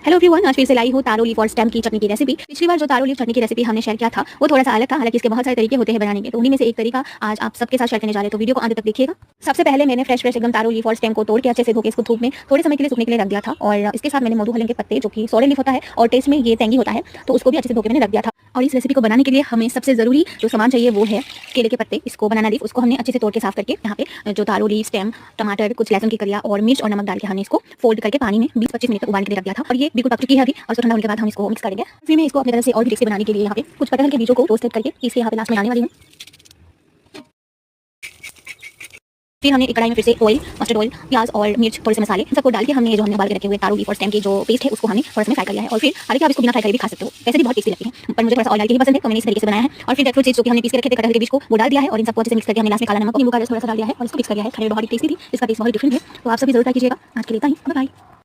Hello everyone, आज फिर से लाई हूँ तारो लीफ और स्टेम की चटनी की रेसिपी। पिछली बार जो तारो लीफ चटनी की रेसिपी हमने शेयर किया था वो थोड़ा सा अलग था, हालांकि इसके बहुत सारे तरीके होते हैं बनाने के, तो उन्हीं में से एक तरीका आज आप सबके साथ शेयर करने जा रहे हैं, तो वीडियो को अंत तक देखिएगा। सबसे पहले मैंने फ्रेश एकदम तारो लीफ और स्टेम को तोड़ के अच्छे से धो के इसको धूप में थोड़े समय के लिए सूखने के लिए रख दिया था, और इसके साथ मैंने मधु हलन के पत्ते, जो कि सोडे लीफ होता है और टेस्ट में ये टेंगी होता है, तो उसको भी अच्छे से धो के मैंने रख दिया था। और इस रेसिपी को बनाने के लिए हमें सबसे जरूरी जो सामान चाहिए वो है केले के पत्ते। इसको बनाना लीफ, उसको हमने अच्छे से तोड़ के साफ करके यहाँ पे जो तारो लीफ, स्टेम, टमाटर, कुछ लहसुन की कलियां और मिर्च और नमक डाल के हमने इसको फोल्ड करके पानी में 20-25 मिनट तक उबाल के रख दिया था, और ये बिल्कुल पक चुकी है अभी। और ठंडा होने के बाद हम इसको मिक्स करेंगे। फिर मैं इसको अपनी तरह से और भी टेस्टी बनाने के लिए यहाँ पे कुछ कटहल के बीजों को रोस्ट करके इसके यहाँ पे लास्ट में डालने वाली हूँ। फिर हमने एक कढ़ाई में फिर से ऑयल, मस्टर्ड ऑयल, प्याज और मिर्च, थोड़े से मसाले, इन सबको डाल के हमने जो हमने उबाल के रखे हुए तारो लीफ और स्टेम की जो पेस्ट है उसको हमने थोड़ा सा फ्राई कर लिया है। और फिर हालांकि आप इसको बिना फ्राई करे भी खा सकते हो, वैसे भी बहुत टेस्टी लगती है, पर मुझे थोड़ा सा ऑयल डाल के ही पसंद है, तो मैंने इस तरीके से बनाया है। और फिर ड्राई फ्रूट्स जो कि हमने पीस के रखे थे कटहल के बीज को, वो डाल दिया है और इन सबको अच्छे से मिक्स करके हमने लास्ट में काला नमक, नींबू का रस थोड़ा सा डाल दिया है और इसको मिक्स कर दिया है। खाने में बहुत टेस्टी थी, इसका टेस्ट बहुत डिफरेंट है, तो आप सभी जरूर ट्राई कीजिएगा। आज के लिए इतना ही, बाय बाय।